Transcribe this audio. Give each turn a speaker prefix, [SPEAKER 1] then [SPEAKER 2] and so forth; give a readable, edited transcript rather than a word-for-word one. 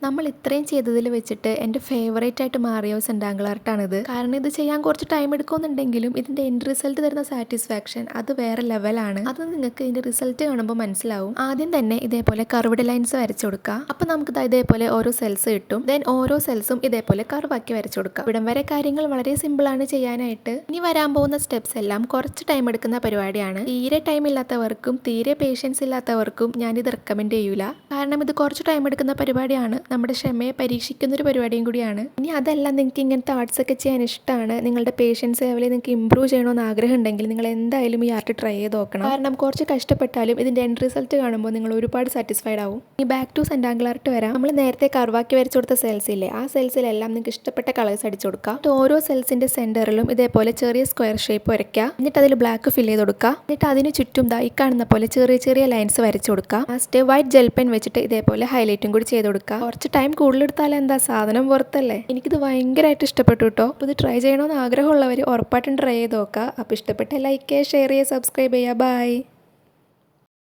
[SPEAKER 1] നമ്മൾ ഇത്രയും ചെയ്തതിൽ വെച്ചിട്ട് എൻ്റെ ഫേവറേറ്റ് ആയിട്ട് മാറിയ സെൻറ്റാങ്കിൾ ആർട്ടാണിത്. കാരണം ഇത് ചെയ്യാൻ കുറച്ച് ടൈം എടുക്കുന്നുണ്ടെങ്കിലും ഇതിൻ്റെ എൻഡ് റിസൾട്ട് തരുന്ന സാറ്റിസ്ഫാക്ഷൻ അത് വേറെ ലെവലാണ്. അത് നിങ്ങൾക്ക് ഇതിൻ്റെ റിസൾട്ട് കാണുമ്പോൾ മനസ്സിലാവും. ആദ്യം തന്നെ ഇതേപോലെ കർവ്ഡ് ലൈൻസ് വരച്ചു കൊടുക്കുക. അപ്പോൾ നമുക്ക് ഇതേപോലെ ഓരോ സെൽസ് കിട്ടും. ദെൻ ഓരോ സെൽസും ഇതേപോലെ കർവാക്കി വരച്ചു കൊടുക്കുക. ഇവിടം വരെ കാര്യങ്ങൾ വളരെ സിമ്പിളാണ് ചെയ്യാനായിട്ട്. ഇനി വരാൻ പോകുന്ന സ്റ്റെപ്സ് എല്ലാം കുറച്ച് ടൈം എടുക്കുന്ന പരിപാടിയാണ്. തീരെ ടൈം ഇല്ലാത്തവർക്കും തീരെ പേഷ്യൻസ് ഇല്ലാത്തവർക്കും ഞാനിത് റെക്കമെൻഡ് ചെയ്യൂല. കാരണം ഇത് കുറച്ച് ടൈം എടുക്കുന്ന പരിപാടിയാണ്. നമ്മുടെ ക്ഷമയെ പരീക്ഷിക്കുന്നൊരു പരിപാടിയും കൂടിയാണ്. ഇനി അതല്ല, നിങ്ങൾക്ക് ഇങ്ങനത്തെ ആർട്സ് ഒക്കെ ചെയ്യാൻ ഇഷ്ടമാണ്, നിങ്ങളുടെ പേഷ്യൻസ് ലെവലിൽ നിങ്ങൾക്ക് ഇമ്പ്രൂവ് ചെയ്യണമെന്ന് ആഗ്രഹം ഉണ്ടെങ്കിൽ നിങ്ങൾ എന്തായാലും ഈ ആർട്ട് ട്രൈ ചെയ്ത് നോക്കണം. കാരണം കുറച്ച് കഷ്ടപ്പെട്ടാലും ഇതിൻ്റെ എൻഡ് റിസൾട്ട് കാണുമ്പോൾ നിങ്ങൾ ഒരുപാട് സാറ്റിസ്ഫൈഡ് ആവും. ഈ ബാക്ക് ടു സെൻറ്റാങ്കിൾ ആർട്ട് വരാം. നമ്മൾ നേരത്തെ കർവാക്കി വരച്ചു കൊടുത്ത സെൽസ് ഇല്ലേ, ആ സെൽസിലെല്ലാം നിങ്ങൾക്ക് ഇഷ്ടപ്പെട്ട കളേഴ്സ് അടിച്ചു കൊടുക്കുക. ഓരോ സെൽസിൻ്റെ സെൻറ്ററിലും ഇതേപോലെ ചെറിയ സ്ക്വയർ ഷേപ്പ് വരയ്ക്കുക. എന്നിട്ട് അതിൽ ബ്ലാക്ക് ഫിൽ ചെയ്ത് കൊടുക്കുക. എന്നിട്ട് അതിന് ചുറ്റും ഈ കാണുന്ന പോലെ ചെറിയ ചെറിയ ലൈൻസ് വരച്ചു കൊടുക്കുക. ലാസ്റ്റ് വൈറ്റ് ജെൽ പെൻ വെച്ചിട്ട് ഇതേപോലെ ഹൈലൈറ്റും കൂടി ചെയ്ത് കൊടുക്കുക. കുറച്ച് ടൈം കൂടുതലെടുത്താൽ എന്താ, സാധനം പുറത്തല്ലേ. എനിക്കിത് ഭയങ്കരമായിട്ട് ഇഷ്ടപ്പെട്ടു കേട്ടോ. അപ്പോൾ ഇത് ട്രൈ ചെയ്യണമെന്ന് ആഗ്രഹമുള്ളവർ ഉറപ്പായിട്ടും ട്രൈ ചെയ്ത് നോക്കുക. അപ്പോൾ ഇഷ്ടപ്പെട്ട ലൈക്ക് ചെയ്യുക, ഷെയർ ചെയ്യുക, സബ്സ്ക്രൈബ് ചെയ്യുക. ബൈ.